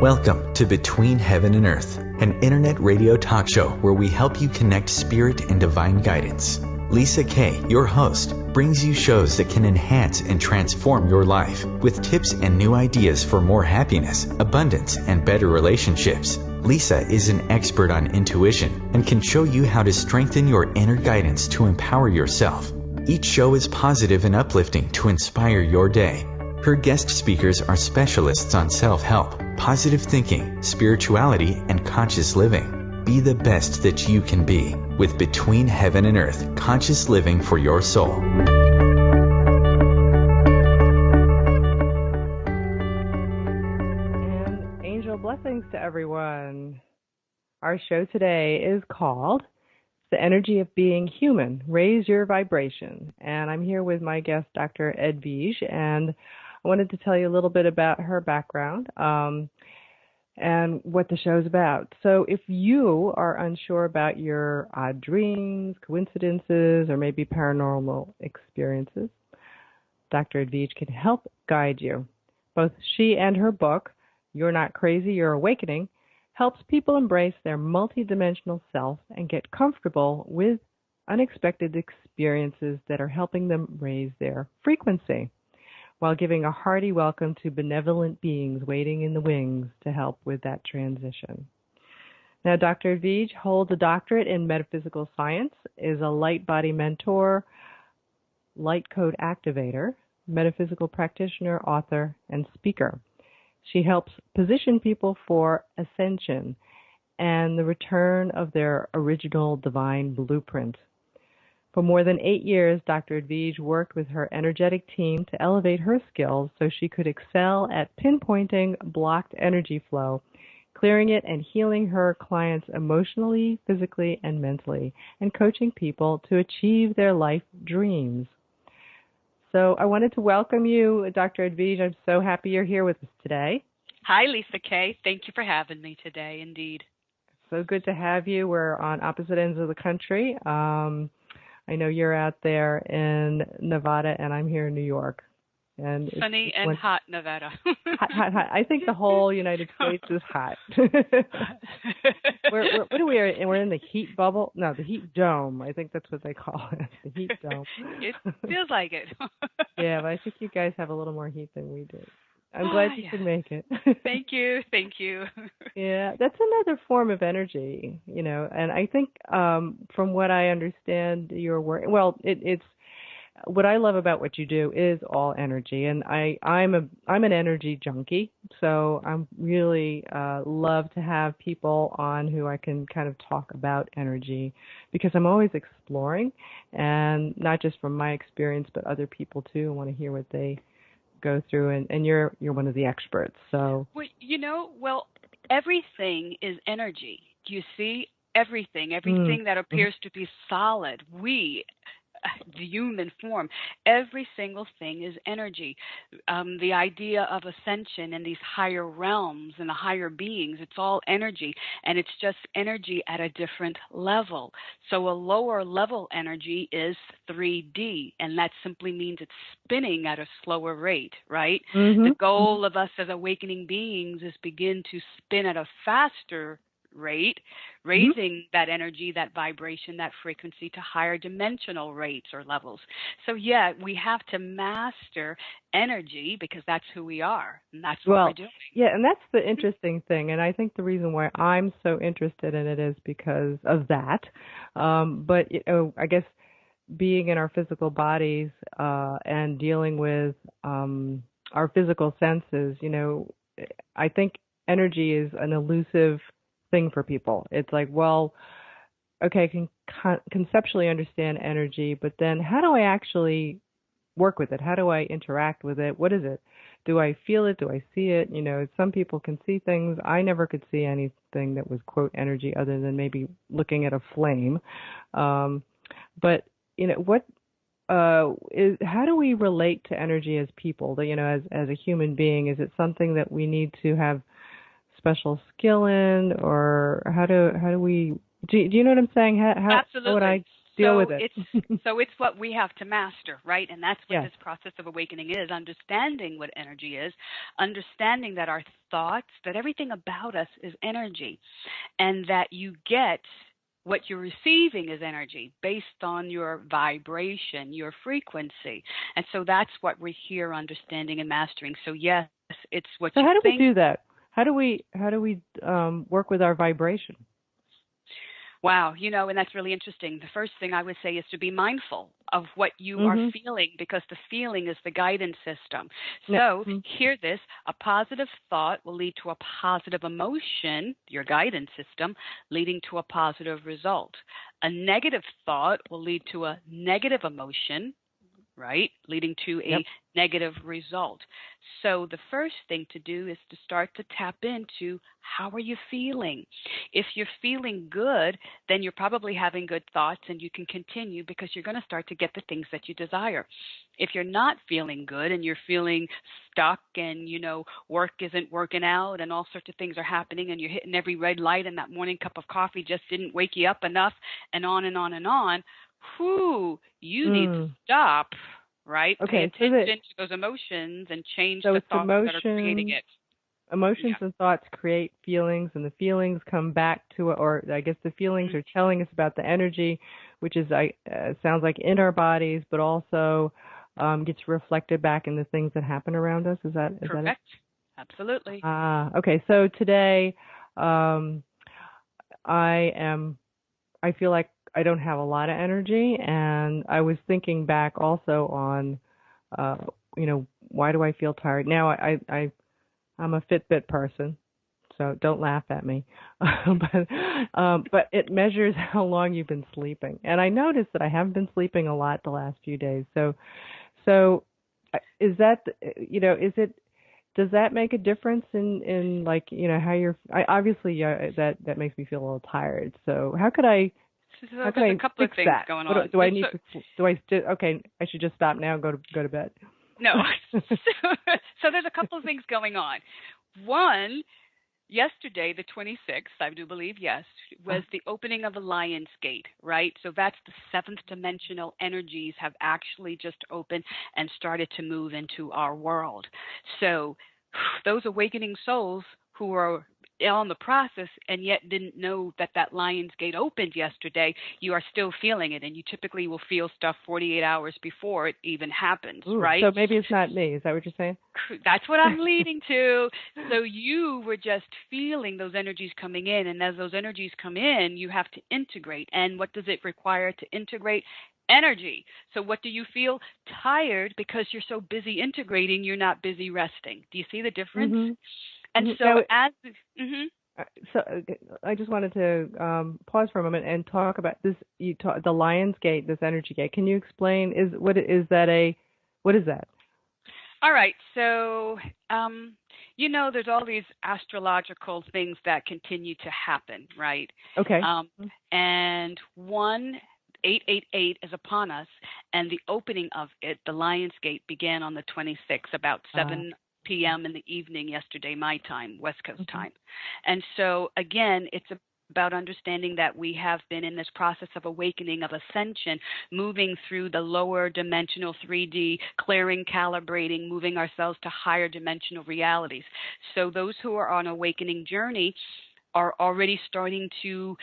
Welcome to Between Heaven and Earth, an internet radio talk show where we help you connect spirit and divine guidance. Lisa Kay, your host, brings you shows that can enhance and transform your life with tips and new ideas for more happiness, abundance, and better relationships. Lisa is an expert on intuition and can show you how to strengthen your inner guidance to empower yourself. Each show is positive and uplifting to inspire your day. Her guest speakers are specialists on self-help, positive thinking, spirituality, and conscious living. Be the best that you can be with Between Heaven and Earth, conscious living for your soul. And angel blessings to everyone. Our show today is called The Energy of Being Human, Raise Your Vibration. And I'm here with my guest, Dr. Edwige, and I wanted to tell you a little bit about her background and what the show's about. So if you are unsure about your odd dreams, coincidences, or maybe paranormal experiences, Dr. Edwige can help guide you. Both she and her book, You're Not Crazy, You're Awakening, helps people embrace their multidimensional self and get comfortable with unexpected experiences that are helping them raise their frequency, while giving a hearty welcome to benevolent beings waiting in the wings to help with that transition. Now, Dr. Edwige holds a doctorate in Metaphysical Science, is a light body mentor, light code activator, metaphysical practitioner, author, and speaker. She helps position people for Ascension and the return of their original divine blueprint. For more than 8 years, Dr. Edwige worked with her energetic team to elevate her skills so she could excel at pinpointing blocked energy flow, clearing it and healing her clients emotionally, physically, and mentally, and coaching people to achieve their life dreams. So I wanted to welcome you, Dr. Edwige. I'm so happy you're here with us today. Hi, Lisa Kay. Thank you for having me today, indeed. So good to have you. We're on opposite ends of the country. I know you're out there in Nevada, and I'm here in New York. And sunny and hot Nevada. hot. I think the whole United States is hot. What are we in? We're in the heat bubble? No, the heat dome. I think that's what they call it, the heat dome. It feels like it. Yeah, but I think you guys have a little more heat than we do. I'm glad you could make it. Thank you. Yeah, that's another form of energy, and I think from what I understand, your work, it's what I love about what you do is all energy, and I'm an energy junkie, so I'm really love to have people on who I can kind of talk about energy, because I'm always exploring, and not just from my experience, but other people too. I want to hear what they go through, and you're one of the experts. So everything is energy. Do you see? Everything that appears to be solid, the human form, every single thing is energy. The idea of ascension and these higher realms and the higher beings, it's all energy, and it's just energy at a different level. So a lower level energy is 3D, and that simply means it's spinning at a slower rate, right? Mm-hmm. The goal of us as awakening beings is begin to spin at a faster rate, raising that energy, that vibration, that frequency to higher dimensional rates or levels. So yeah, we have to master energy because that's who we are, and that's what we're doing. Yeah, and that's the interesting thing, and I think the reason why I'm so interested in it is because of that. But I guess being in our physical bodies and dealing with our physical senses, I think energy is an elusive thing for people. It's like, okay, I can conceptually understand energy, but then how do I actually work with it? How do I interact with it? What is it? Do I feel it? Do I see it? Some people can see things. I never could see anything that was, quote, energy other than maybe looking at a flame. But, how do we relate to energy as people? As a human being, is it something that we need to have special skill in, or how do we? Do you know what I'm saying? Absolutely. deal with it. It's what we have to master, right? And that's what Yes. this process of awakening is, understanding what energy is, understanding that our thoughts, that everything about us is energy, and that you get what you're receiving is energy based on your vibration, your frequency. And so that's what we're here understanding and mastering. So yes, it's what you think. So how do we do that? How do we work with our vibration? Wow, and that's really interesting. The first thing I would say is to be mindful of what you are feeling, because the feeling is the guidance system. So hear this, a positive thought will lead to a positive emotion, your guidance system, leading to a positive result. A negative thought will lead to a negative emotion, right, leading to a negative result. So the first thing to do is to start to tap into, how are you feeling? If you're feeling good, then you're probably having good thoughts, and you can continue because you're going to start to get the things that you desire. If you're not feeling good and you're feeling stuck and, work isn't working out and all sorts of things are happening and you're hitting every red light and that morning cup of coffee just didn't wake you up enough, and on and on and on, you need to stop, right? Okay, Pay attention to those emotions and change the thoughts that are creating it. Emotions and thoughts create feelings, and the feelings come back to, or I guess the feelings are telling us about the energy, which is sounds like in our bodies, but also gets reflected back in the things that happen around us. Is that correct? Is that it? Absolutely. Okay, so today I feel like I don't have a lot of energy, and I was thinking back also on, why do I feel tired? Now I'm a Fitbit person, so don't laugh at me. But it measures how long you've been sleeping, and I noticed that I haven't been sleeping a lot the last few days. So is that, does that make a difference in like, how you're? Obviously, that makes me feel a little tired. So how could I? So there's a couple of things going on. Do I need to? Okay, I should just stop now and go to bed. No. So there's a couple of things going on. One, yesterday, the 26th, I do believe, yes, was the opening of the Lion's Gate, right? So that's the seventh dimensional energies have actually just opened and started to move into our world. So those awakening souls who are on the process and yet didn't know that Lion's Gate opened yesterday, you are still feeling it, and you typically will feel stuff 48 hours before it even happens, right? So maybe it's not me. Is that what you're saying? That's what I'm leading to. So you were just feeling those energies coming in, and as those energies come in, you have to integrate. And what does it require to integrate? Energy. So what do you feel? Tired, because you're so busy integrating, you're not busy resting. Do you see the difference? And so So I just wanted to pause for a moment and talk about this. The Lion's Gate, this energy gate. Can you explain? What is that? All right. So there's all these astrological things that continue to happen, right? Okay. And 888 is upon us, and the opening of it, the Lion's Gate, began on the 26th, about 7 p.m. in the evening yesterday, my time, West Coast time. And so, again, it's about understanding that we have been in this process of awakening, of ascension, moving through the lower dimensional 3D, clearing, calibrating, moving ourselves to higher dimensional realities. So those who are on an awakening journey are already starting to,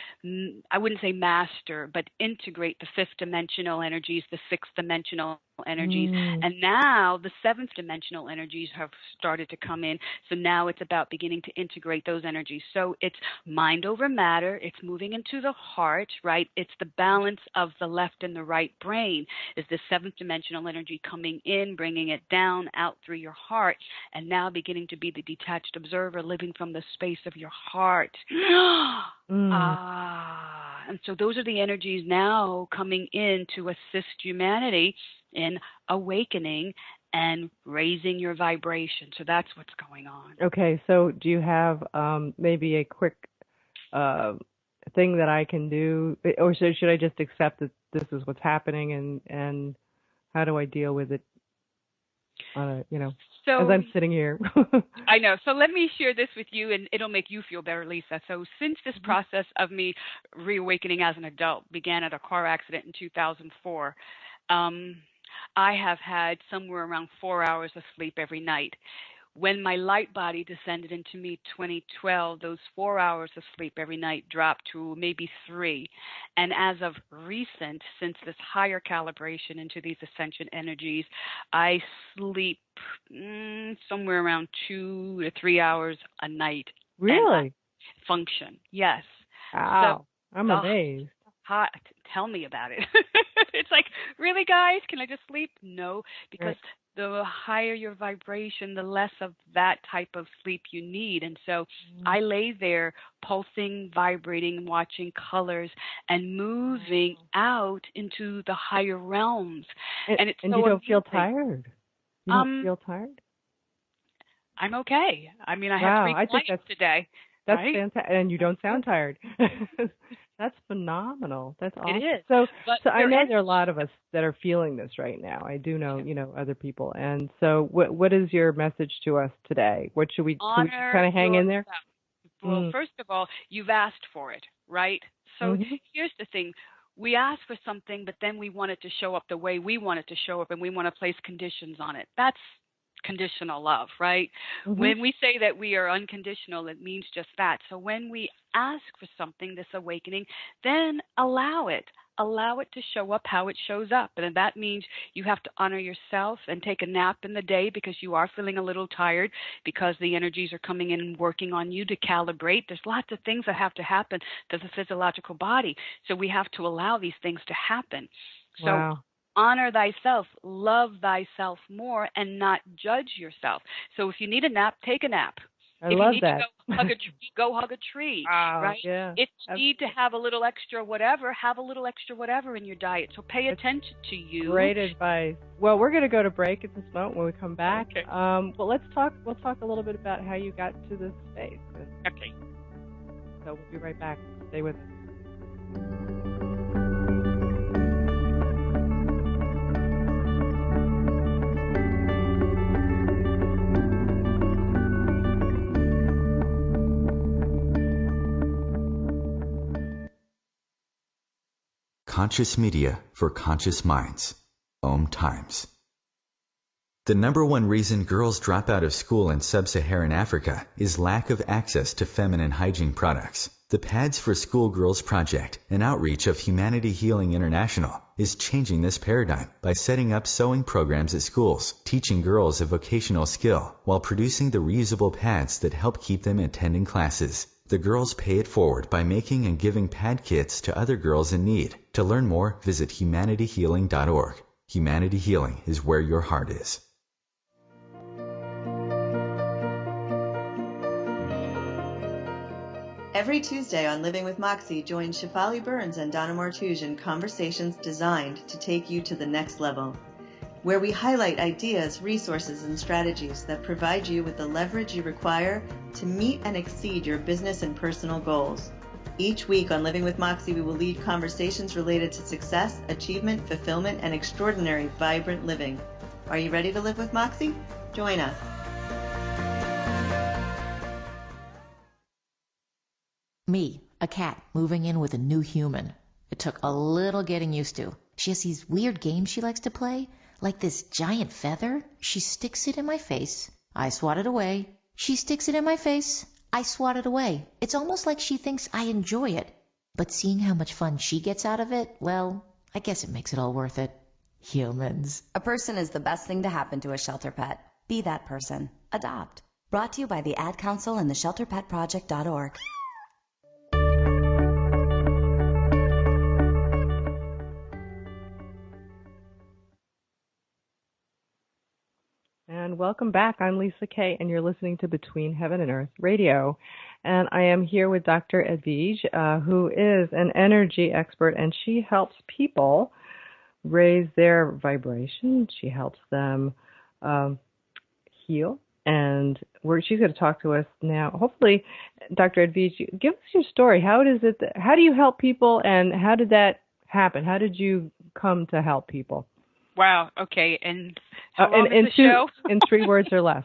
I wouldn't say master, but integrate the fifth dimensional energies, the sixth dimensional energies, and now the seventh dimensional energies have started to come in. So now it's about beginning to integrate those energies. So it's mind over matter. It's moving into the heart, right? It's the balance of the left and the right brain. Is the seventh dimensional energy coming in, bringing it down, out through your heart, and now beginning to be the detached observer, living from the space of your heart. And so those are the energies now coming in to assist humanity in awakening and raising your vibration. So that's what's going on. Okay, so do you have maybe a quick thing that I can do, or should I just accept that this is what's happening, and how do I deal with it? So, as I'm sitting here. I know. So let me share this with you, and it'll make you feel better, Lisa. So since this process of me reawakening as an adult began at a car accident in 2004, I have had somewhere around 4 hours of sleep every night. When my light body descended into me 2012, those 4 hours of sleep every night dropped to maybe 3. And as of recent, since this higher calibration into these ascension energies, I sleep somewhere around 2 to 3 hours a night. Really? Function, yes. Wow. So, I'm amazed. Tell me about it. It's like, really, guys? Can I just sleep? No, because the higher your vibration, the less of that type of sleep you need. And so I lay there pulsing, vibrating, watching colors, and moving out into the higher realms. And it's and so you don't amazing. Feel tired? You don't feel tired? I'm okay. I mean, I had 3 clients today. That's fantastic. And you don't sound tired. That's phenomenal. That's awesome. It is. So I know there are a lot of us that are feeling this right now. I do know, other people. And so what is your message to us today? What should we kind of hang in there? Well, first of all, you've asked for it, right? So here's the thing. We ask for something, but then we want it to show up the way we want it to show up, and we want to place conditions on it. That's conditional love, right? When we say that we are unconditional, it means just that. So when we ask for something, this awakening, then allow it to show up how it shows up. And that means you have to honor yourself and take a nap in the day because you are feeling a little tired, because the energies are coming in and working on you to calibrate. There's lots of things that have to happen to the physiological body. So we have to allow these things to happen. So honor thyself, love thyself more, and not judge yourself. So if you need a nap, take a nap. I love that. If you need to go hug a tree, go hug a tree, right? Yeah. If you need to have a little extra whatever, have a little extra whatever in your diet. So pay attention to you. Great advice. Well, we're going to go to break at this moment. When we come back, well, we'll talk a little bit about how you got to this space. Okay. So we'll be right back. Stay with us. Conscious media for conscious minds. OMTimes. The number one reason girls drop out of school in sub-Saharan Africa is lack of access to feminine hygiene products. The Pads for Schoolgirls Project, an outreach of Humanity Healing International, is changing this paradigm by setting up sewing programs at schools, teaching girls a vocational skill, while producing the reusable pads that help keep them attending classes. The girls pay it forward by making and giving pad kits to other girls in need. To learn more, visit humanityhealing.org. Humanity Healing is where your heart is. Every Tuesday on Living with Moxie, join Shefali Burns and Donna Martouge in conversations designed to take you to the next level, where we highlight ideas, resources, and strategies that provide you with the leverage you require to meet and exceed your business and personal goals. Each week on Living with Moxie, we will lead conversations related to success, achievement, fulfillment, and extraordinary, vibrant living. Are you ready to live with Moxie? Join us. Me, a cat, moving in with a new human. It took a little getting used to. She has these weird games she likes to play, like this giant feather. She sticks it in my face. I swat it away. She sticks it in my face. I swat it away. It's almost like she thinks I enjoy it. But seeing how much fun she gets out of it, well, I guess it makes it all worth it. Humans. A person is the best thing to happen to a shelter pet. Be that person. Adopt. Brought to you by the Ad Council and the ShelterPetProject.org. And welcome back. I'm Lisa Kay, and you're listening to Between Heaven and Earth Radio. And I am here with Dr. Edwige, who is an energy expert, and she helps people raise their vibration. She helps them heal. And she's going to talk to us now. Hopefully, Dr. Edwige, give us your story. How do you help people, and how did that happen? How did you come to help people? Wow. Okay. And how long is the show? In 3 words or less.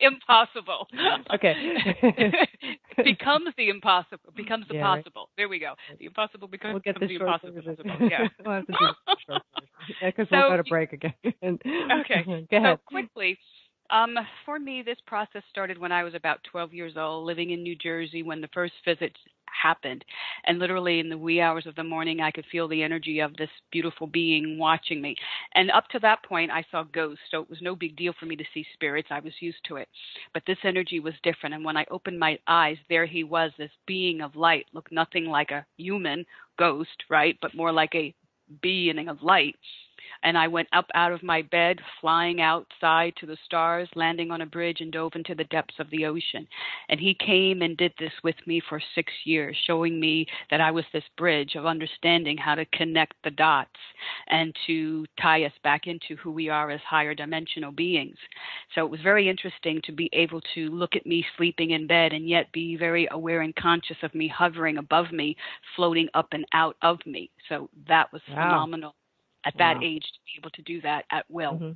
Impossible. Okay. Becomes the impossible. Becomes the possible. Right. There we go. The impossible becomes the impossible. Yeah. We'll have to do the short version. Yeah, because we'll go to break again. Okay. Go ahead. So quickly, for me, this process started when I was about 12 years old, living in New Jersey when the first visit happened. And literally in the wee hours of the morning, I could feel the energy of this beautiful being watching me. And up to that point, I saw ghosts, so it was no big deal for me to see spirits. I was used to it. But this energy was different. And when I opened my eyes, there he was, this being of light, looked nothing like a human ghost, right, but more like a being of light. And I went up out of my bed, flying outside to the stars, landing on a bridge, and dove into the depths of the ocean. And he came and did this with me for 6 years, showing me that I was this bridge of understanding how to connect the dots and to tie us back into who we are as higher dimensional beings. So it was very interesting to be able to look at me sleeping in bed and yet be very aware and conscious of me hovering above me, floating up and out of me. So that was phenomenal. At that age, to be able to do that at will.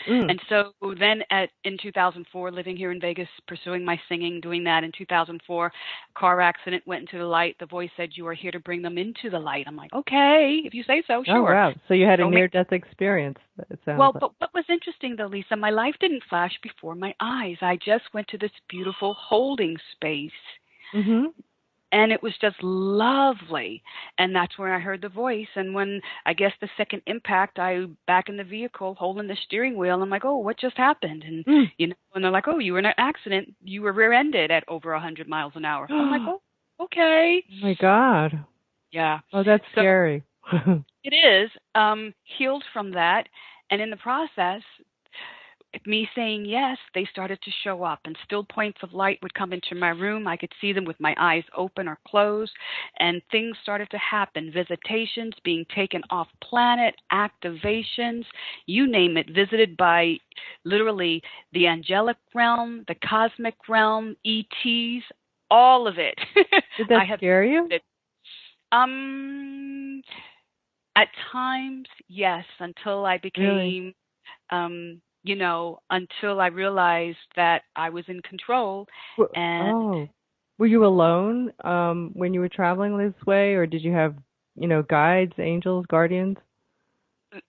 And so then in 2004, living here in Vegas, pursuing my singing, doing that in 2004, car accident, went into the light. The voice said, "You are here to bring them into the light." I'm like, okay, if you say so, sure. Oh, wow. So you had a near-death experience, it sounds like. But what was interesting, though, Lisa, my life didn't flash before my eyes. I just went to this beautiful holding space. And it was just lovely. And that's where I heard the voice. And when, I guess, the second impact, I back in the vehicle holding the steering wheel. I'm like, oh, what just happened? And, you know, and they're like, oh, you were in an accident. You were rear-ended at over 100 miles an hour. I'm like, oh, okay. Oh, my God. Yeah. Oh, that's scary. It is. Healed from that. And in the process, me saying yes, they started to show up, and still points of light would come into my room. I could see them with my eyes open or closed, and things started to happen. Visitations, being taken off planet, activations, you name it, visited by literally the angelic realm, the cosmic realm, ETs, all of it. Did that scare you? At times, yes, until I became... you know, until I realized that I was in control. And were you alone when you were traveling this way, or did you have, you know, guides, angels, guardians?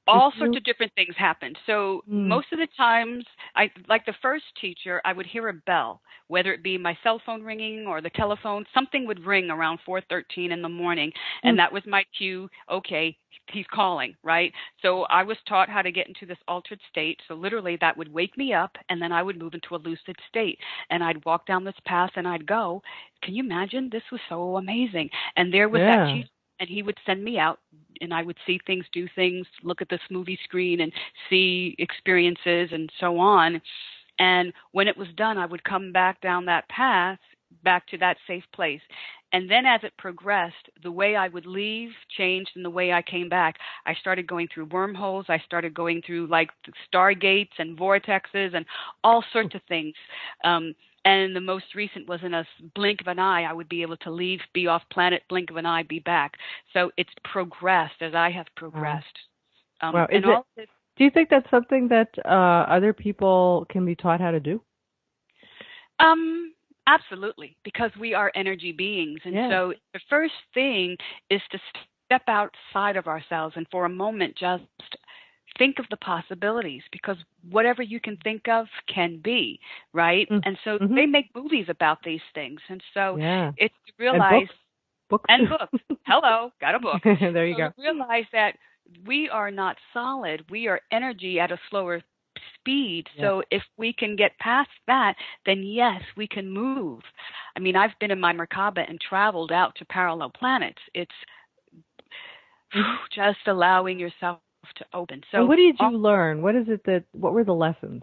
All sorts of different things happened. So most of the times, like the first teacher, I would hear a bell, whether it be my cell phone ringing or the telephone. Something would ring around 4:13 in the morning, and that was my cue. Okay, he's calling, right? So I was taught how to get into this altered state. So literally that would wake me up, and then I would move into a lucid state, and I'd walk down this path, and I'd go. Can you imagine? This was so amazing. And there was that teacher. And he would send me out, and I would see things, do things, look at this movie screen and see experiences and so on. And when it was done, I would come back down that path, back to that safe place. And then as it progressed, the way I would leave changed, and the way I came back. I started going through wormholes. I started going through like stargates and vortexes and all sorts of things. And the most recent was in a blink of an eye. I would be able to leave, be off planet, blink of an eye, be back. So it's progressed as I have progressed. Wow. Do you think that's something that other people can be taught how to do? Absolutely, because we are energy beings. And so the first thing is to step outside of ourselves and for a moment just think of the possibilities, because whatever you can think of can be, right? And so they make movies about these things. And so it's to realize... And books. Hello, got a book. There you go. Realize that we are not solid. We are energy at a slower speed. So if we can get past that, then yes, we can move. I mean, I've been in my Merkaba and traveled out to parallel planets. It's just allowing yourself to open. So and what did you learn? What were the lessons?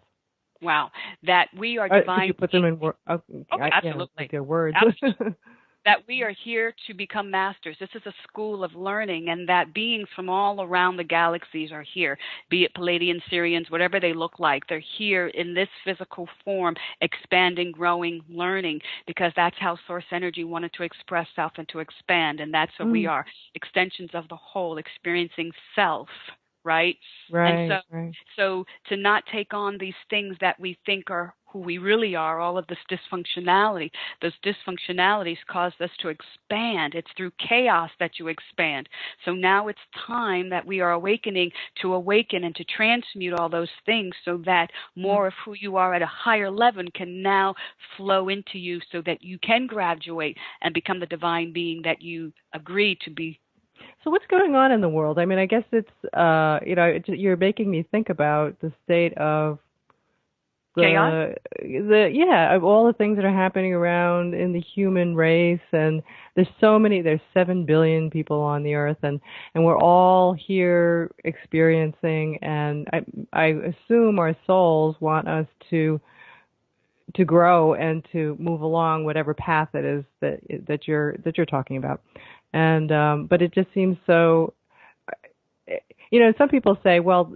Wow, that we are divine. Could you put them in words? Absolutely. Like words. that we are here to become masters. This is a school of learning, and that beings from all around the galaxies are here, be it Palladians, Sirians, whatever they look like. They're here in this physical form, expanding, growing, learning, because that's how source energy wanted to express self and to expand, and that's what we are, extensions of the whole, experiencing self. Right? Right. And so to not take on these things that we think are who we really are, all of this dysfunctionality, those dysfunctionalities caused us to expand. It's through chaos that you expand. So now it's time that we are awakening to awaken and to transmute all those things so that more of who you are at a higher level can now flow into you so that you can graduate and become the divine being that you agree to be. So what's going on in the world? I mean, I guess it's, you're making me think about the state of chaos? Of all the things that are happening around in the human race, and there's 7 billion people on the earth, and we're all here experiencing, and I assume our souls want us to grow and to move along whatever path it is that you're talking about. And but it just seems so, some people say, well,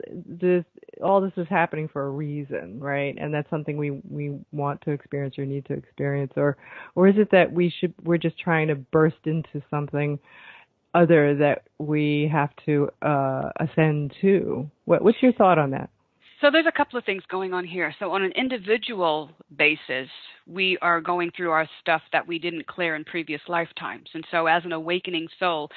all this is happening for a reason, right? And that's something we want to experience or need to experience, or is it that we're just trying to burst into something other that we have to ascend to? What's your thought on that? So there's a couple of things going on here. So on an individual basis, we are going through our stuff that we didn't clear in previous lifetimes. And so as an awakening soul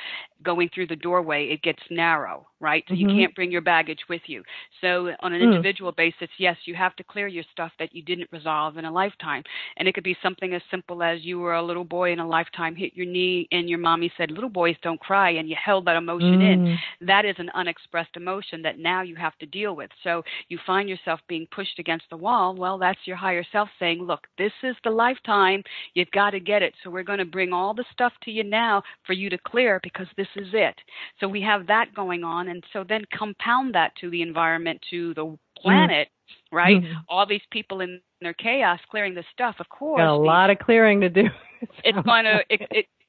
going through the doorway, it gets narrow, right? So you can't bring your baggage with you. So on an individual basis, yes, you have to clear your stuff that you didn't resolve in a lifetime. And it could be something as simple as you were a little boy in a lifetime, hit your knee, and your mommy said, little boys don't cry, and you held that emotion in. That is an unexpressed emotion that now you have to deal with. So you find yourself being pushed against the wall. Well, that's your higher self saying, look, this is the lifetime. You've got to get it. So we're going to bring all the stuff to you now for you to clear because this is it. So we have that going on. And so then compound that to the environment, to the planet, right? All these people in their chaos clearing the stuff, of course. Got a lot of clearing to do. It's going to,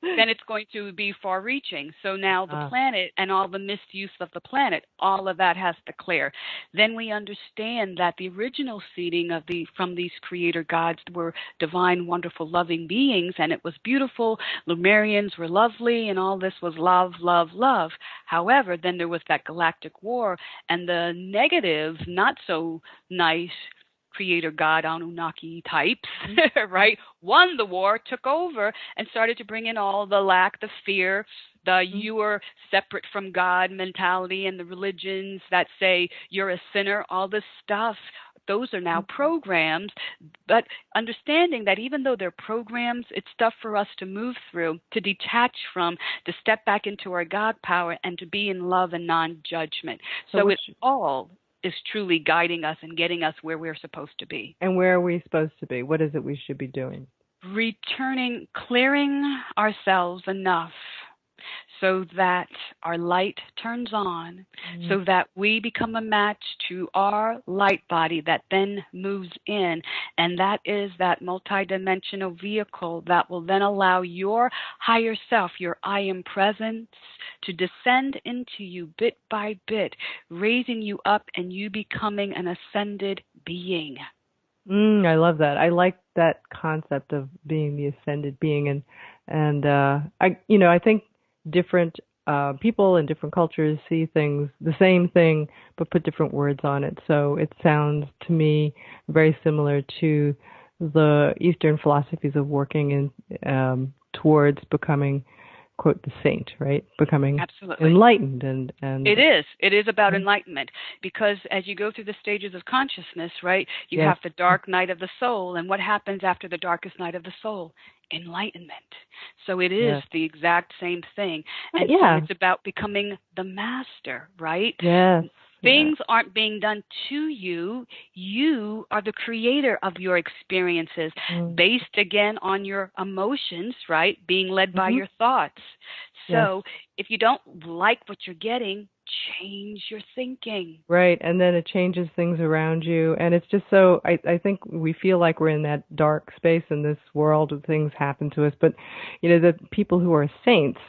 then it's going to be far-reaching. So now the planet and all the misuse of the planet, all of that has to clear. Then we understand that the original seeding from these creator gods were divine, wonderful, loving beings, and it was beautiful. Lemurians were lovely, and all this was love, love, love. However, then there was that galactic war, and the negative, not so nice creator god Anunnaki types, right, won the war, took over, and started to bring in all the lack, the fear, the you are separate from God mentality, and the religions that say you're a sinner, all this stuff. Those are now programs, but understanding that even though they're programs, it's stuff for us to move through, to detach from, to step back into our God power, and to be in love and non-judgment. So it's all is truly guiding us and getting us where we're supposed to be. And where are we supposed to be? What is it we should be doing? Returning, clearing ourselves enough so that our light turns on, so that we become a match to our light body that then moves in. And that is that multidimensional vehicle that will then allow your higher self, your I am presence, to descend into you bit by bit, raising you up and you becoming an ascended being. I love that. I like that concept of being the ascended being, and I think different people in different cultures see things the same thing but put different words on it. So it sounds to me very similar to the Eastern philosophies of working in towards becoming, quote, the saint, right? Becoming enlightened. And it is about enlightenment, because as you go through the stages of consciousness, right, you have the dark night of the soul, and what happens after the darkest night of the soul? Enlightenment. So it is the exact same thing. And so it's about becoming the master, right? Yes. Things aren't being done to you. You are the creator of your experiences, based again on your emotions, right? Being led by your thoughts. So if you don't like what you're getting, change your thinking. Right, and then it changes things around you, and it's just so, I think we feel like we're in that dark space in this world of things happen to us, but, the people who are saints,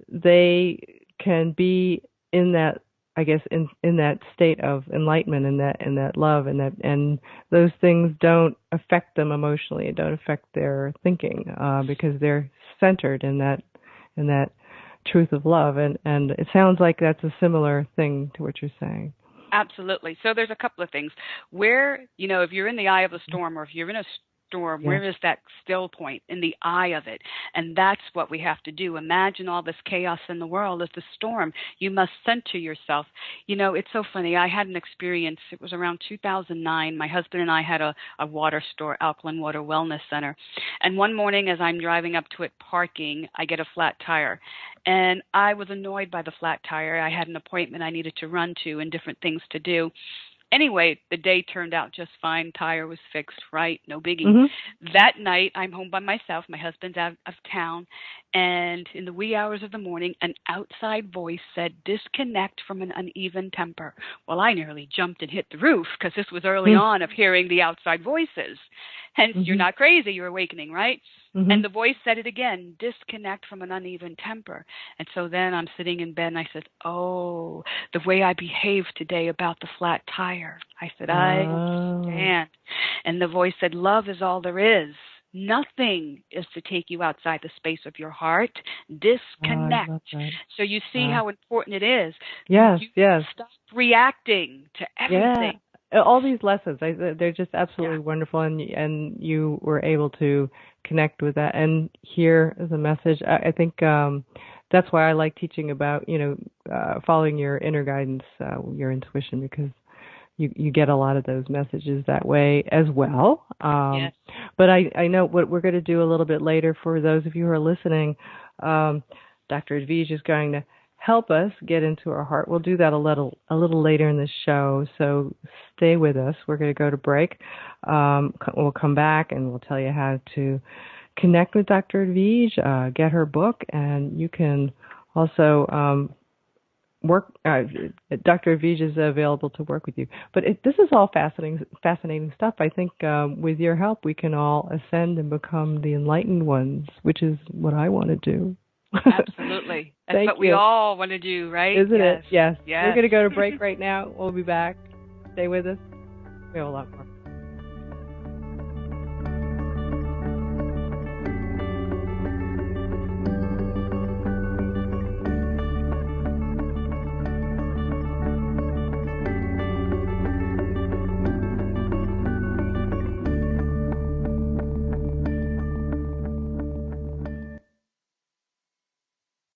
they can be in that, I guess, in that state of enlightenment, in that love, and those things don't affect them emotionally, it don't affect their thinking, because they're centered in that truth of love, and it sounds like that's a similar thing to what you're saying. Absolutely. So there's a couple of things. Where, if you're in the eye of a storm, or if you're in a storm, where is that still point? In the eye of it. And that's what we have to do. Imagine all this chaos in the world as the storm. You must center yourself. It's so funny. I had an experience. It was around 2009. My husband and I had a water store, Alkaline Water Wellness Center. And one morning as I'm driving up to it parking, I get a flat tire. And I was annoyed by the flat tire. I had an appointment I needed to run to and different things to do. Anyway, the day turned out just fine. Tire was fixed, right? No biggie. Mm-hmm. That night, I'm home by myself. My husband's out of town. And in the wee hours of the morning, an outside voice said, disconnect from an uneven temper. Well, I nearly jumped and hit the roof because this was early on of hearing the outside voices. Hence, you're not crazy. You're awakening, right? Mm-hmm. And the voice said it again, disconnect from an uneven temper. And so then I'm sitting in bed and I said, oh, the way I behaved today about the flat tire. I said, I understand. And the voice said, love is all there is. Nothing is to take you outside the space of your heart. Disconnect. So you see how important it is. Yes, Stop reacting to everything. Yeah. All these lessons, they're just absolutely wonderful, and you were able to connect with that and hear the message. I think that's why I like teaching about, following your inner guidance, your intuition, because you get a lot of those messages that way as well. Yes. But I know what we're going to do a little bit later for those of you who are listening. Dr. Edwige is going to help us get into our heart. We'll do that a little later in the show, so stay with us. We're going to go to break. We'll come back and we'll tell you how to connect with Dr. Edwige, get her book, and you can also work. Dr. Edwige is available to work with you. But this is all fascinating stuff. I think with your help, we can all ascend and become the enlightened ones, which is what I want to do. Absolutely. That's what we all want to do, right? Isn't it? Yes. We're going to go to break right now. We'll be back. Stay with us. We have a lot more.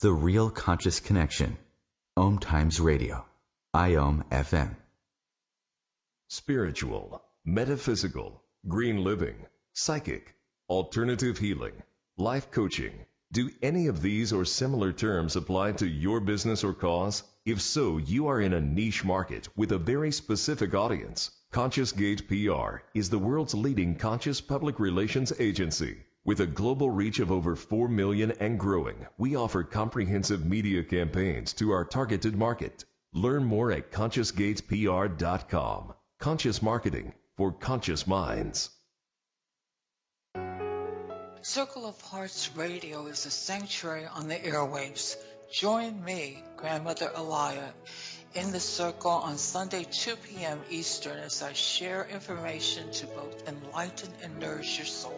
The Real Conscious Connection. OMTimes Radio. IOM FM. Spiritual, metaphysical, green living, psychic, alternative healing, life coaching. Do any of these or similar terms apply to your business or cause? If so, you are in a niche market with a very specific audience. Conscious Gate PR is the world's leading conscious public relations agency. With a global reach of over 4 million and growing, we offer comprehensive media campaigns to our targeted market. Learn more at ConsciousGatesPR.com. Conscious marketing for conscious minds. Circle of Hearts Radio is a sanctuary on the airwaves. Join me, Grandmother Elia, in the circle on Sunday 2 p.m. Eastern as I share information to both enlighten and nourish your soul.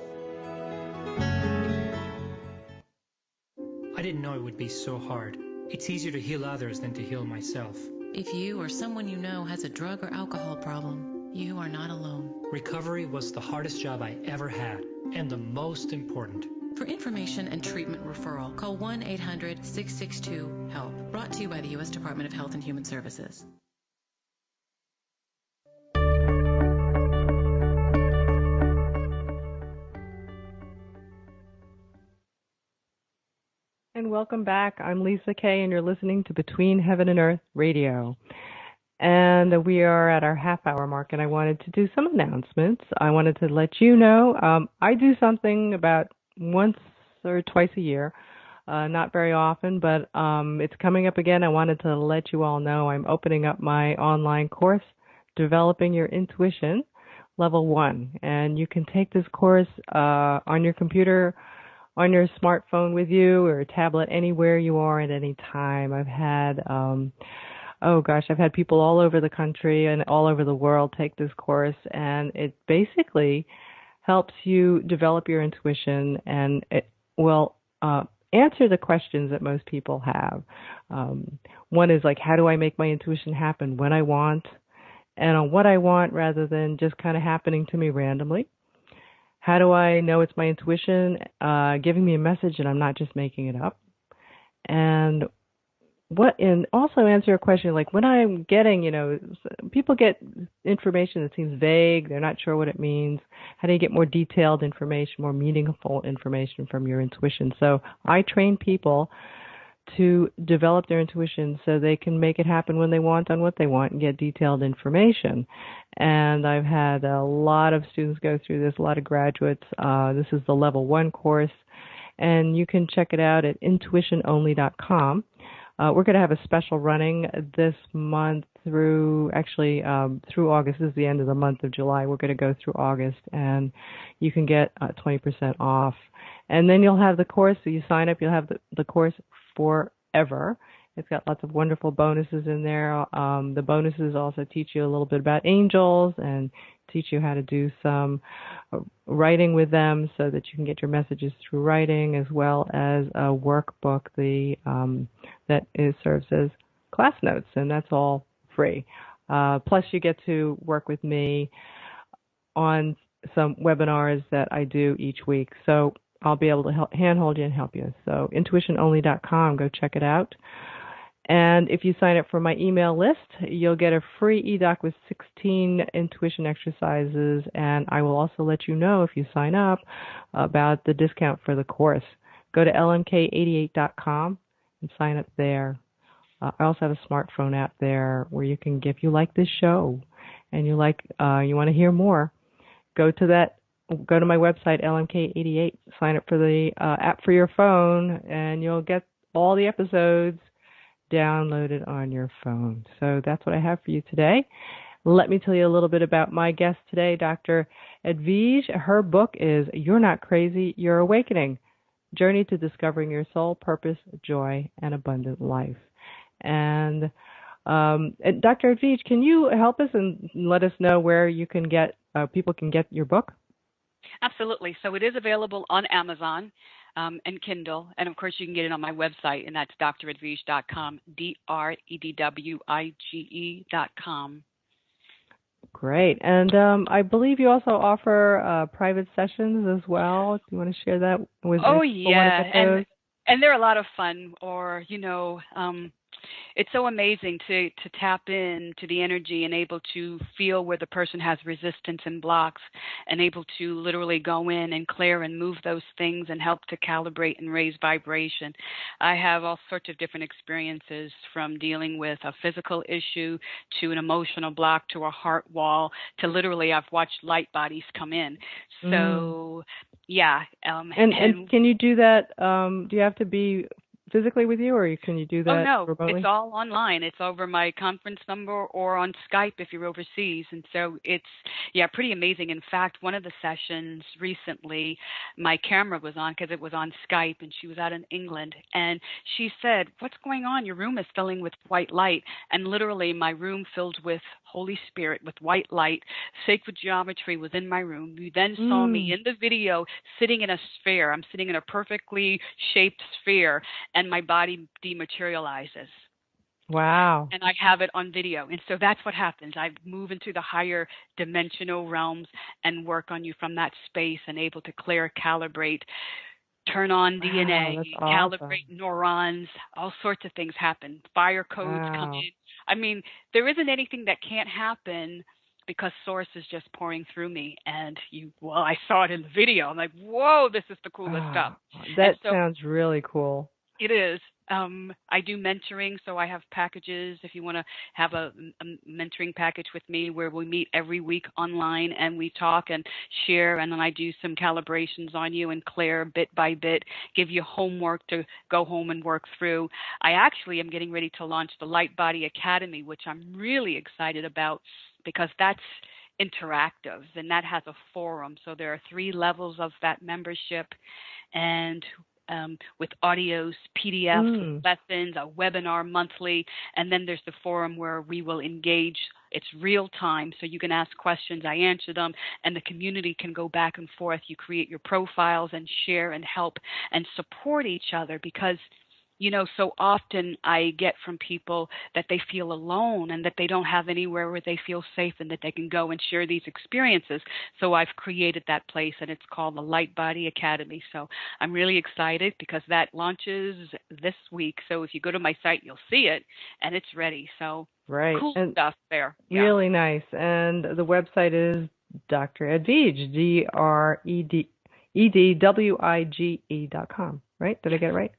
I didn't know it would be so hard. It's easier to heal others than to heal myself. If you or someone you know has a drug or alcohol problem, you are not alone. Recovery was the hardest job I ever had, and the most important. For information and treatment referral, call 1-800-662-HELP. Brought to you by the U.S. Department of Health and Human Services. And welcome back. I'm Lisa Kay, and you're listening to Between Heaven and Earth Radio. And we are at our half-hour mark, and I wanted to do some announcements. I wanted to let you know I do something about once or twice a year not very often, but it's coming up again. I wanted to let you all know I'm opening up my online course, Developing Your Intuition, Level 1. And you can take this course on your computer, on your smartphone with you, or a tablet, anywhere you are at any time. I've had, I've had people all over the country and all over the world take this course, and it basically helps you develop your intuition, and it will answer the questions that most people have. One is like, how do I make my intuition happen when I want and on what I want, rather than just kind of happening to me randomly? How do I know it's my intuition giving me a message and I'm not just making it up? And also answer a question like, when I'm getting, people get information that seems vague, they're not sure what it means. How do you get more detailed information, more meaningful information from your intuition? So I train people to develop their intuition so they can make it happen when they want, on what they want, and get detailed information. And I've had a lot of students go through this, a lot of graduates. This is the Level 1 course, and you can check it out at intuitiononly.com. We're going to have a special running this month through August. This is the end of the month of July. We're going to go through August, and you can get 20% off. And then you'll have the course. So you sign up, you'll have the course forever. It's got lots of wonderful bonuses in there. The bonuses also teach you a little bit about angels and teach you how to do some writing with them so that you can get your messages through writing, as well as a workbook that serves as class notes, and that's all free. Plus, you get to work with me on some webinars that I do each week. So I'll be able to handhold you and help you. So intuitiononly.com, go check it out. And if you sign up for my email list, you'll get a free e-doc with 16 intuition exercises, and I will also let you know if you sign up about the discount for the course. Go to lmk88.com and sign up there. I also have a smartphone app there where you can, if you like this show and you want to hear more, go to my website, LMK88, sign up for the app for your phone, and you'll get all the episodes downloaded on your phone. So that's what I have for you today. Let me tell you a little bit about my guest today, Dr. Edwige. Her book is You're Not Crazy, You're Awakening, Journey to Discovering Your Soul, Purpose, Joy, and Abundant Life. And Dr. Edwige, can you help us and let us know where you can get people can get your book? Absolutely. So it is available on Amazon and Kindle, and of course you can get it on my website, and that's dredwige.com, DREDWIGE.com. Great. And I believe you also offer private sessions as well. Do you want to share that with us? Oh, yeah. And they're a lot of fun, or, it's so amazing to tap into the energy and able to feel where the person has resistance and blocks, and able to literally go in and clear and move those things and help to calibrate and raise vibration. I have all sorts of different experiences, from dealing with a physical issue to an emotional block to a heart wall to literally I've watched light bodies come in. So, yeah. And can you do that? Do you have to be physically with you, or can you do that remotely? It's all online. It's over my conference number or on Skype if you're overseas. And so it's, pretty amazing. In fact, one of the sessions recently, my camera was on because it was on Skype, and she was out in England. And she said, "What's going on? Your room is filling with white light." And literally my room filled with Holy Spirit, with white light. Sacred geometry was in my room. You then saw me in the video sitting in a sphere. I'm sitting in a perfectly shaped sphere, and my body dematerializes. Wow. And I have it on video. And so that's what happens. I move into the higher dimensional realms and work on you from that space, and able to clear, calibrate, turn on DNA, calibrate neurons, all sorts of things happen. Fire codes come in. I mean, there isn't anything that can't happen, because Source is just pouring through me. And I saw it in the video. I'm like, whoa, this is the coolest stuff. That sounds really cool. It is. I do mentoring, so I have packages. If you want to have a mentoring package with me where we meet every week online and we talk and share, and then I do some calibrations on you and clear bit by bit, give you homework to go home and work through. I actually am getting ready to launch the Light Body Academy, which I'm really excited about because that's interactive and that has a forum. So there are 3 levels of that membership, and with audios, PDFs, lessons, a webinar monthly, and then there's the forum where we will engage. It's real time, so you can ask questions, I answer them, and the community can go back and forth. You create your profiles and share and help and support each other because so often I get from people that they feel alone and that they don't have anywhere where they feel safe and that they can go and share these experiences. So I've created that place, and it's called the Light Body Academy. So I'm really excited because that launches this week. So if you go to my site, you'll see it, and it's ready. So cool and stuff there. Yeah. Really nice. And the website is Dr. Edwige, DrEdwige.com, right? Did I get it right?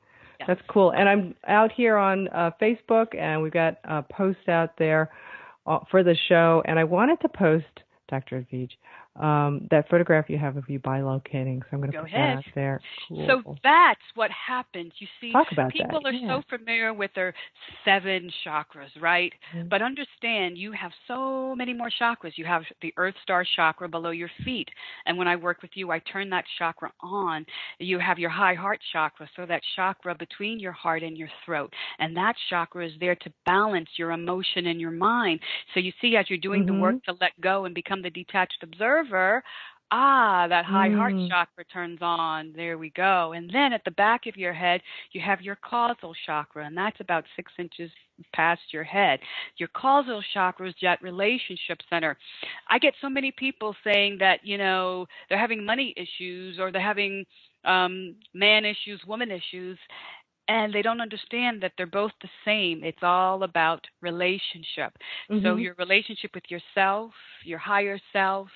That's cool. And I'm out here on Facebook, and we've got posts out there for the show. And I wanted to post, Dr. Edwige, that photograph you have of you bilocating. So I'm going to put that out there. Cool. So that's what happens. You see, people are so familiar with their 7 chakras, right? Mm-hmm. But understand, you have so many more chakras. You have the Earth Star chakra below your feet. And when I work with you, I turn that chakra on. You have your high heart chakra, so that chakra between your heart and your throat. And that chakra is there to balance your emotion and your mind. So you see, as you're doing the work to let go and become the detached observer, that high heart chakra turns on. There we go. And then at the back of your head, you have your causal chakra, and that's about 6 inches past your head. Your causal chakra is that relationship center. I get so many people saying that, they're having money issues or they're having man issues, woman issues, and they don't understand that they're both the same. It's all about relationship. So your relationship with yourself, your higher self,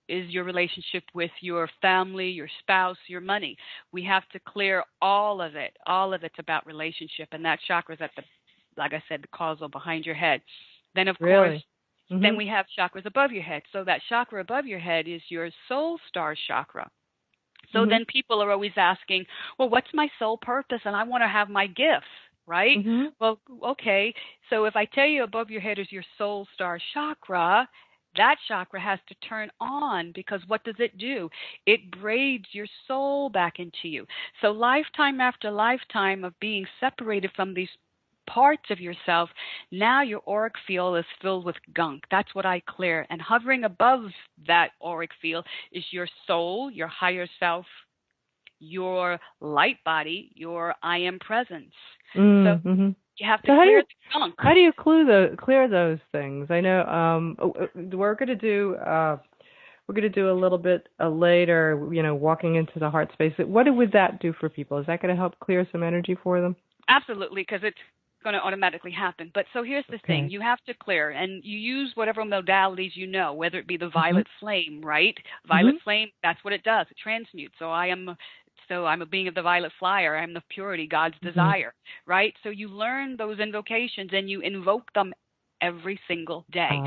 is your relationship with your family, your spouse, your money. We have to clear all of it. All of it's about relationship, and that chakra is at the, like I said, the causal behind your head. Then, of course, then we have chakras above your head. So that chakra above your head is your soul star chakra. So then people are always asking, well, what's my soul purpose? And I want to have my gifts, right? Well, okay. So if I tell you above your head is your soul star chakra, that chakra has to turn on, because what does it do? It braids your soul back into you. So lifetime after lifetime of being separated from these parts of yourself, now your auric field is filled with gunk. That's what I clear. And hovering above that auric field is your soul, your higher self, your light body, your I am presence. So you have to clear the gunk. How do you clear those things? I know we're going to do a little bit later, walking into the heart space. What would that do for people? Is that going to help clear some energy for them? Absolutely, because it's going to automatically happen. But so here's the thing. You have to clear, and you use whatever modalities whether it be the violet flame, right? Violet flame, that's what it does. It transmutes. So I'm a being of the violet flyer. I'm the purity, God's desire, right? So you learn those invocations and you invoke them every single day.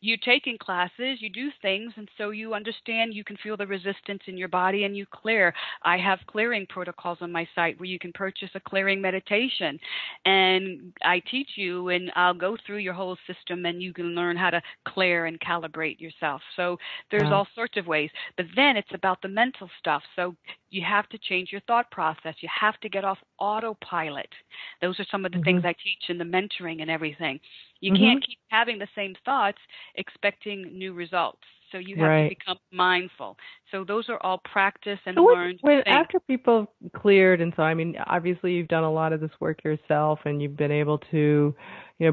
You take in classes, you do things, and so you understand, you can feel the resistance in your body and you clear. I have clearing protocols on my site where you can purchase a clearing meditation, and I teach you, and I'll go through your whole system and you can learn how to clear and calibrate yourself. So there's all sorts of ways, but then it's about the mental stuff. So you have to change your thought process. You have to get off autopilot. Those are some of the things I teach in the mentoring and everything. You can't keep having the same thoughts expecting new results. So you have to become mindful. So those are all practice and learned things. After people cleared, and so, I mean, obviously you've done a lot of this work yourself and you've been able to,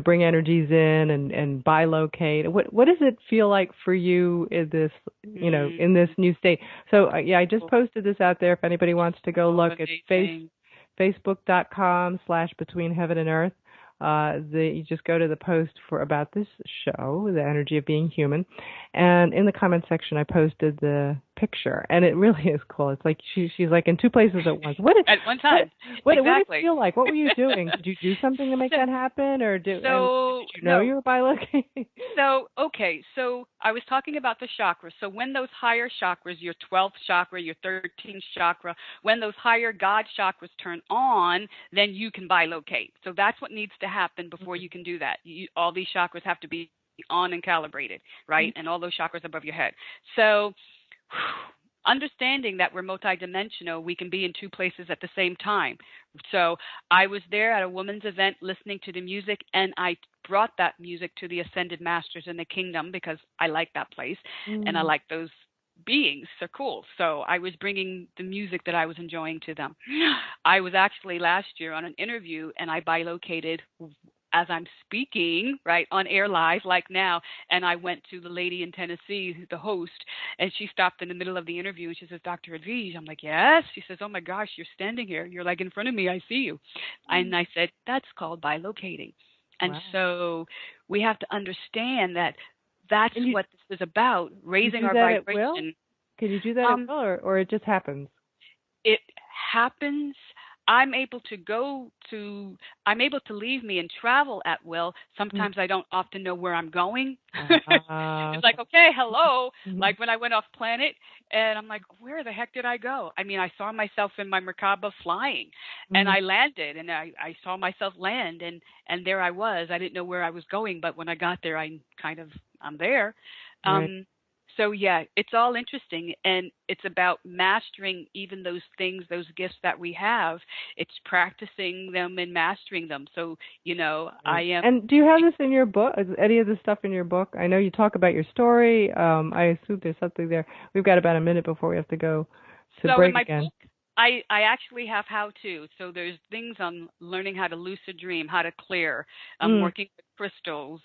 bring energies in and bilocate. What does it feel like for you in this, in this new state? So, I just posted this out there if anybody wants to go look. It's facebook.com/Between Heaven and Earth. You just go to the post about this show, The Energy of Being Human, and in the comment section I posted the picture, and it really is cool. It's like she's like in two places at once. At one time. What Exactly. did it feel like? What were you doing? Did you do something to make that happen, or did you know you were bilocating? So I was talking about the chakras. So when those higher chakras, your 12th chakra, your 13th chakra, when those higher God chakras turn on, then you can bilocate. So that's what needs to happen before you can do that. All these chakras have to be on and calibrated, right? And all those chakras above your head. So understanding that we're multidimensional, we can be in two places at the same time. So I was there at a woman's event listening to the music, and I brought that music to the Ascended Masters in the Kingdom because I like that place and I like those beings. They're cool. So I was bringing the music that I was enjoying to them. I was actually last year on an interview, and I bilocated as I'm speaking, right, on air live like now, and I went to the lady in Tennessee, the host, and she stopped in the middle of the interview, and she says, Dr. Edwige. I'm like, yes. She says, oh, my gosh, you're standing here. You're like in front of me. I see you. And I said, that's called bilocating. And so we have to understand that that's what this is about, raising our vibration. Can you do that at will, or it just happens? It happens. I'm able to leave me and travel at will. Sometimes I don't often know where I'm going. It's like, okay, hello. Like when I went off planet, and I'm like, where the heck did I go? I mean, I saw myself in my Merkaba flying, and I landed, and I saw myself land, and there I was. I didn't know where I was going, but when I got there, I'm there. Right. So, yeah, it's all interesting, and it's about mastering even those things, those gifts that we have. It's practicing them and mastering them. So, I am. And do you have this in your book? Is any of this stuff in your book? I know you talk about your story. I assume there's something there. We've got about a minute before we have to go to break again. Book, I actually have how-to. So there's things on learning how to lucid dream, how to clear, working with crystals.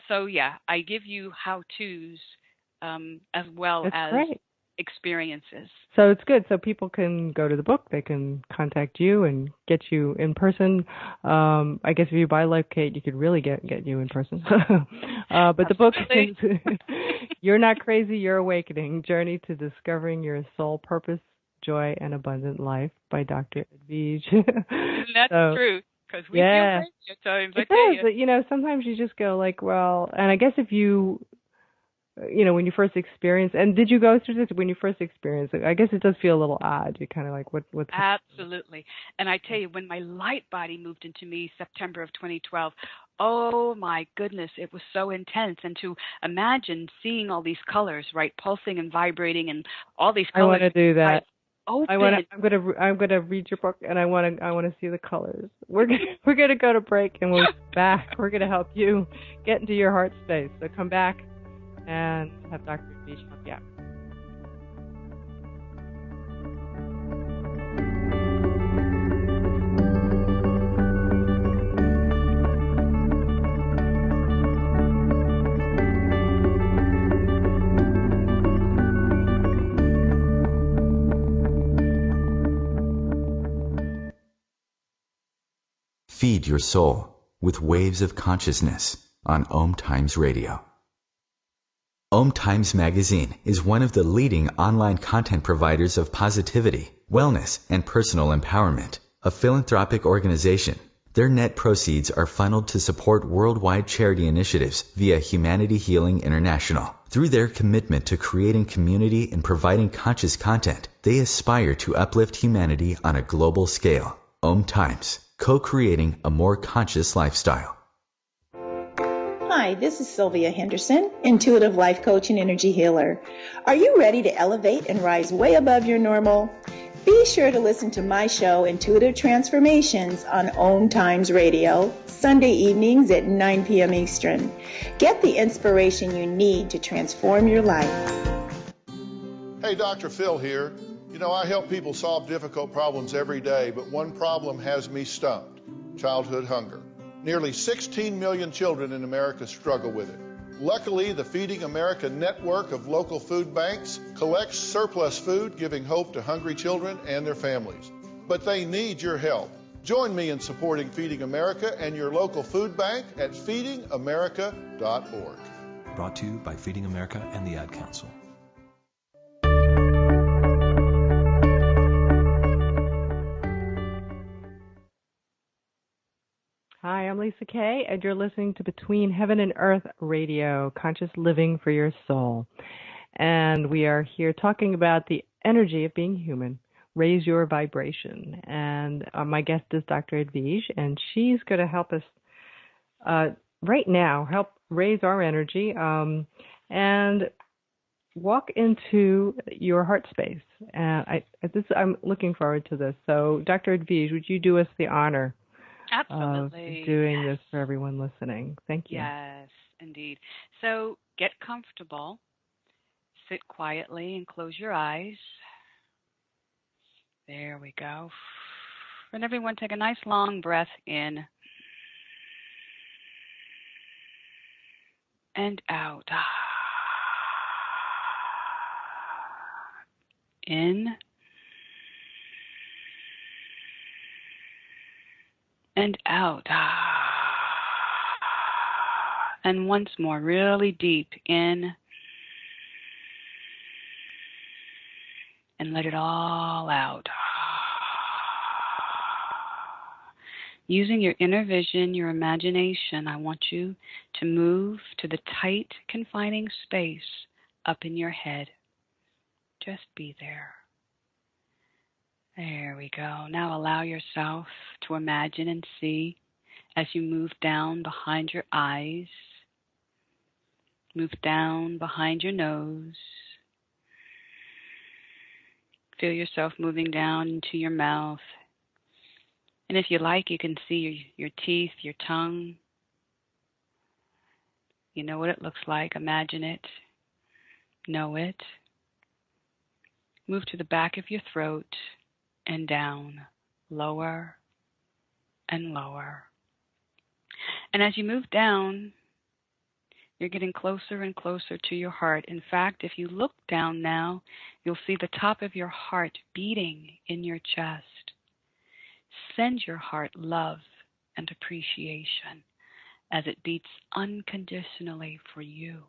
So, yeah, I give you how-tos. As well as experiences. So it's good. So people can go to the book. They can contact you and get you in person. I guess if you bilocate, you could really get you in person. But the book is You're Not Crazy, You're Awakening, Journey to Discovering Your Soul Purpose, Joy, and Abundant Life by Dr. Edwige. And that's true. Because we feel crazy at times. I tell you. But, sometimes you just go like, well, and I guess if you... when you first experience, and did you go through this when you first experienced it? I guess it does feel a little odd. You're kind of like, what's Absolutely. And I tell you, when my light body moved into me September of 2012, oh my goodness, it was so intense. And to imagine seeing all these colors, right, pulsing and vibrating, and all these colors. I want to do that. Open. I'm gonna read your book, and I want to see the colors. We're gonna go to break, and we'll be back. We're gonna help you get into your heart space. So come back and have Dr. Edwige help you out. Feed your soul with waves of consciousness on OMTimes Radio. OMTimes Magazine is one of the leading online content providers of positivity, wellness, and personal empowerment, a philanthropic organization. Their net proceeds are funneled to support worldwide charity initiatives via Humanity Healing International. Through their commitment to creating community and providing conscious content, they aspire to uplift humanity on a global scale. OMTimes, co-creating a more conscious lifestyle. Hi, this is Sylvia Henderson, intuitive life coach and energy healer. Are you ready to elevate and rise way above your normal? Be sure to listen to my show, Intuitive Transformations, on OMTimes Radio, Sunday evenings at 9 p.m. Eastern. Get the inspiration you need to transform your life. Hey, Dr. Phil here. I help people solve difficult problems every day, but one problem has me stumped: childhood hunger. Nearly 16 million children in America struggle with it. Luckily, the Feeding America network of local food banks collects surplus food, giving hope to hungry children and their families. But they need your help. Join me in supporting Feeding America and your local food bank at feedingamerica.org. Brought to you by Feeding America and the Ad Council. I'm Lisa Kay, and you're listening to Between Heaven and Earth Radio, Conscious Living for Your Soul. And we are here talking about the energy of being human. Raise your vibration. And my guest is Dr. Edwige, and she's going to help us right now, help raise our energy and walk into your heart space. And I'm looking forward to this. So, Dr. Edwige, would you do us the honor Absolutely. of doing this for everyone listening? Thank you. Yes, indeed. So get comfortable, sit quietly, and close your eyes. There we go. And everyone take a nice long breath in and out. In and out. And once more, really deep in. And let it all out. Using your inner vision, your imagination, I want you to move to the tight, confining space up in your head. Just be there. There we go. Now allow yourself to imagine and see as you move down behind your eyes, move down behind your nose. Feel yourself moving down into your mouth. And if you like, you can see your teeth, your tongue. You know what it looks like. Imagine it. Know it. Move to the back of your throat and down, lower and lower. And as you move down, you're getting closer and closer to your heart. In fact, if you look down now, you'll see the top of your heart beating in your chest. Send your heart love and appreciation as it beats unconditionally for you.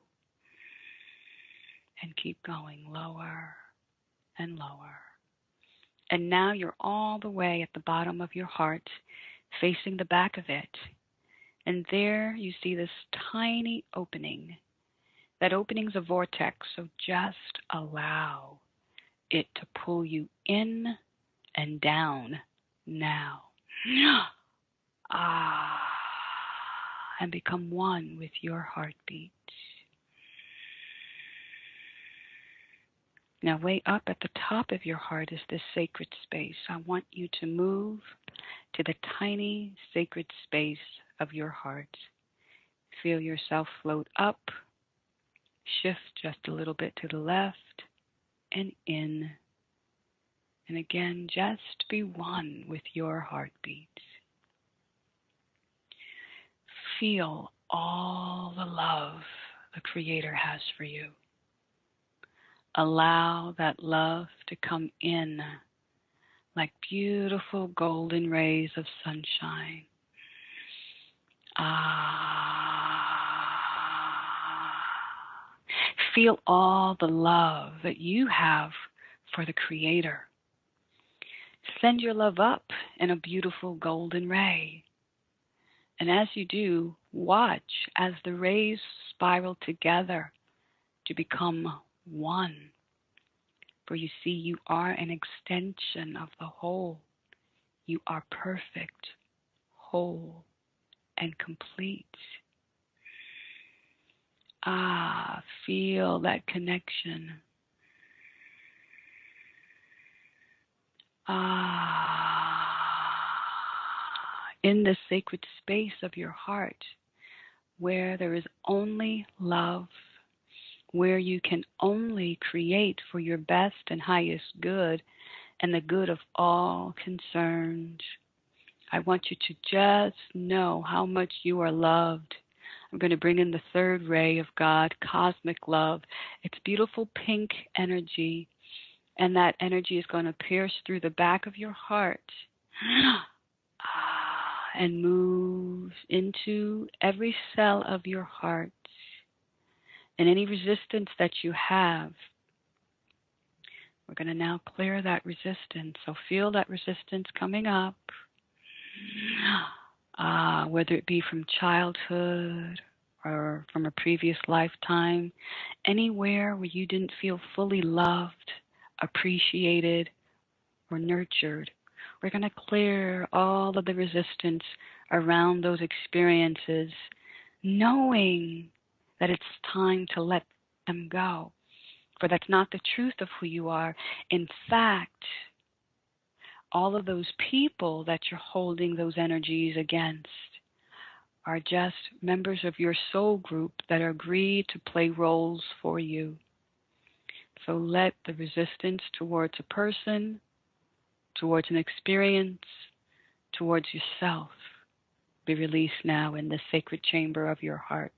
And keep going lower and lower. And now you're all the way at the bottom of your heart, facing the back of it. And there you see this tiny opening. That opening's a vortex, so just allow it to pull you in and down now. And become one with your heartbeat. Now way up at the top of your heart is this sacred space. I want you to move to the tiny sacred space of your heart. Feel yourself float up, shift just a little bit to the left and in. And again, just be one with your heartbeat. Feel all the love the Creator has for you. Allow that love to come in like beautiful golden rays of sunshine. Feel all the love that you have for the Creator. Send your love up in a beautiful golden ray. And as you do, watch as the rays spiral together to become one. For you see, you are an extension of the whole. You are perfect, whole, and complete. Feel that connection. In the sacred space of your heart, where there is only love, where you can only create for your best and highest good and the good of all concerned. I want you to just know how much you are loved. I'm going to bring in the third ray of God, cosmic love. It's beautiful pink energy, and that energy is going to pierce through the back of your heart and move into every cell of your heart. And any resistance that you have, we're going to now clear that resistance. So feel that resistance coming up. whether it be from childhood or from a previous lifetime, anywhere where you didn't feel fully loved, appreciated, or nurtured. We're going to clear all of the resistance around those experiences, knowing that it's time to let them go. For that's not the truth of who you are. In fact, all of those people that you're holding those energies against are just members of your soul group that agreed to play roles for you. So let the resistance towards a person, towards an experience, towards yourself be released now in the sacred chamber of your heart.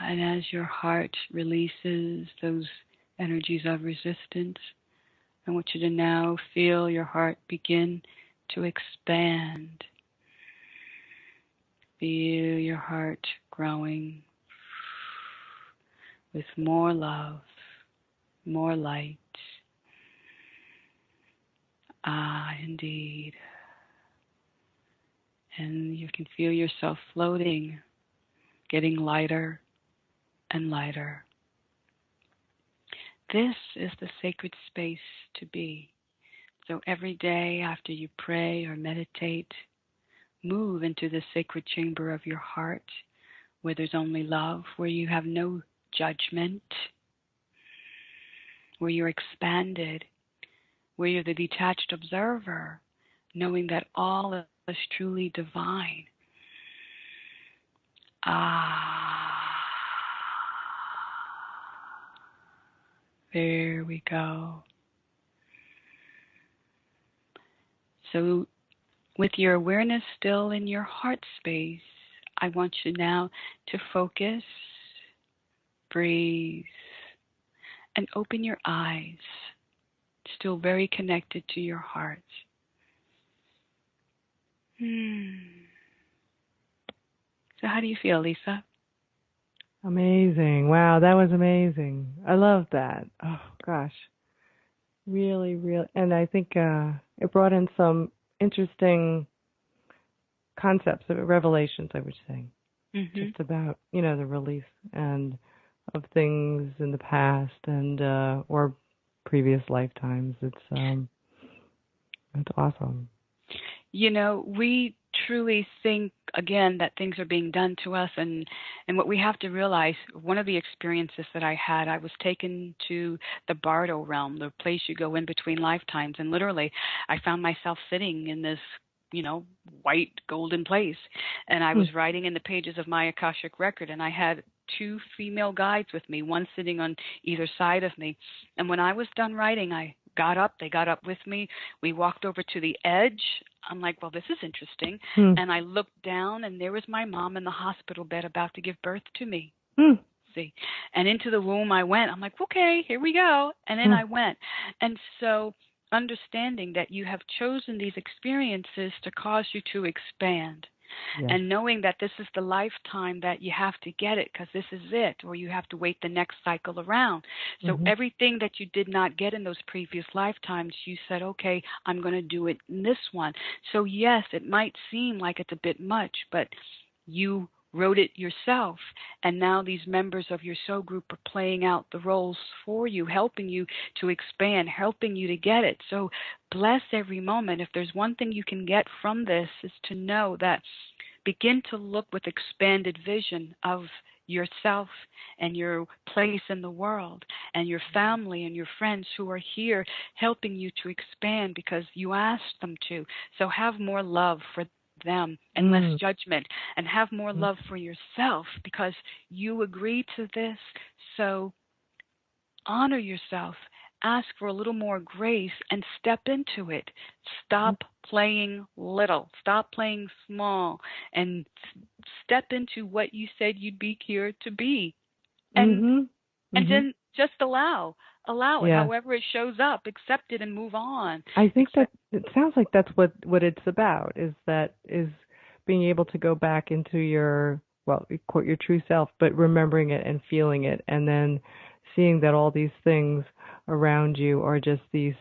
And as your heart releases those energies of resistance, I want you to now feel your heart begin to expand. Feel your heart growing with more love, more light. Indeed. And you can feel yourself floating, getting lighter and lighter. This is the sacred space to be. So every day after you pray or meditate, move into the sacred chamber of your heart where there's only love, where you have no judgment, where you're expanded, where you're the detached observer, knowing that all is truly divine. There we go. So with your awareness still in your heart space, I want you now to focus, breathe, and open your eyes, still very connected to your heart. So how do you feel, Lisa? Amazing. Wow, that was amazing. I love that. Oh, gosh. Really, really. And I think it brought in some interesting concepts, revelations, I would say. Just about, the release and of things in the past and or previous lifetimes. It's awesome. We truly think, again, that things are being done to us. And what we have to realize, one of the experiences that I had, I was taken to the Bardo realm, the place you go in between lifetimes. And literally, I found myself sitting in this, white golden place. And I was writing in the pages of my Akashic record. And I had two female guides with me, one sitting on either side of me. And when I was done writing, I got up, they got up with me. We walked over to the edge. I'm like, well, this is interesting. And I looked down, and there was my mom in the hospital bed about to give birth to me. See, and into the womb I went. I'm like, okay, here we go. And then I went. And so understanding that you have chosen these experiences to cause you to expand. Yes. And knowing that this is the lifetime that you have to get it because this is it, or you have to wait the next cycle around. So everything that you did not get in those previous lifetimes, you said, okay, I'm going to do it in this one. So yes, it might seem like it's a bit much, but you wrote it yourself. And now these members of your soul group are playing out the roles for you, helping you to expand, helping you to get it. So bless every moment. If there's one thing you can get from this is to know that begin to look with expanded vision of yourself and your place in the world and your family and your friends who are here helping you to expand because you asked them to. So have more love for them and less judgment, and have more love for yourself because you agreed to this. So honor yourself, ask for a little more grace, and step into it. Stop playing little, stop playing small, and step into what you said you'd be here to be. And and then just allow it, however it shows up, accept it and move on. I think that it sounds like that's what it's about, is being able to go back into your well, quote, your true self, but remembering it and feeling it, and then seeing that all these things around you are just these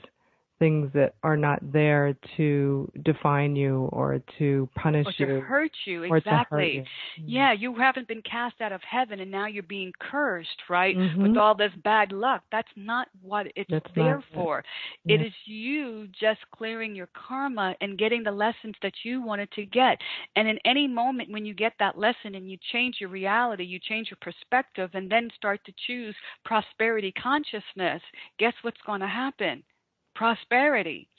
things that are not there to define you or to punish you. Or to hurt you, or exactly. To hurt you. Yeah, you haven't been cast out of heaven and now you're being cursed, right? With all this bad luck. That's not what it's there for. It is you just clearing your karma and getting the lessons that you wanted to get. And in any moment when you get that lesson and you change your reality, you change your perspective, and then start to choose prosperity consciousness, guess what's going to happen? Prosperity.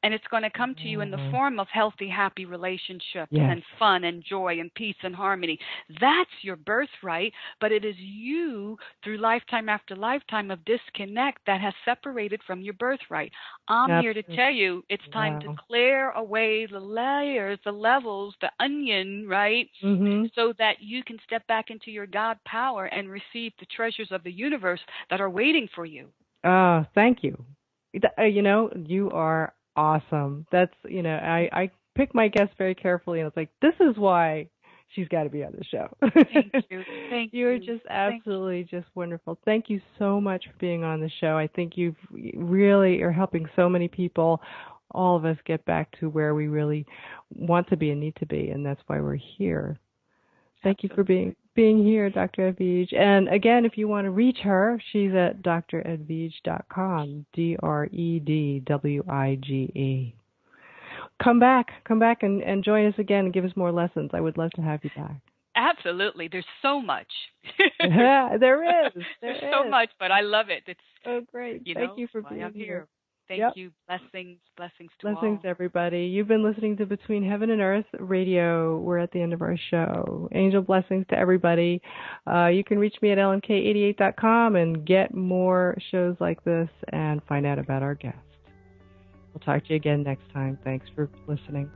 And it's going to come to you in the form of healthy, happy relationships and fun and joy and peace and harmony. That's your birthright, but it is you through lifetime after lifetime of disconnect that has separated from your birthright. I'm here to tell you it's time to clear away the layers, the levels, the onion, right? So that you can step back into your God power and receive the treasures of the universe that are waiting for you. Thank you. You know, you are awesome. That's, you know, I pick my guests very carefully, and it's like, this is why she's got to be on the show. Thank you. Thank you. You're just absolutely just wonderful. Thank you so much for being on the show. I think you really are helping so many people, all of us, get back to where we really want to be and need to be, and that's why we're here. Thank you for being here, Dr. Edwige. And again, if you want to reach her, she's at dredwige.com, DREDWIGE. Come back and join us again and give us more lessons. I would love to have you back. Absolutely. There's so much. There is. There's so much, but I love it. It's great. Thank you for being here. Thank you. Blessings to all. Blessings, everybody. You've been listening to Between Heaven and Earth Radio. We're at the end of our show. Angel blessings to everybody. You can reach me at lmk88.com and get more shows like this and find out about our guests. We'll talk to you again next time. Thanks for listening.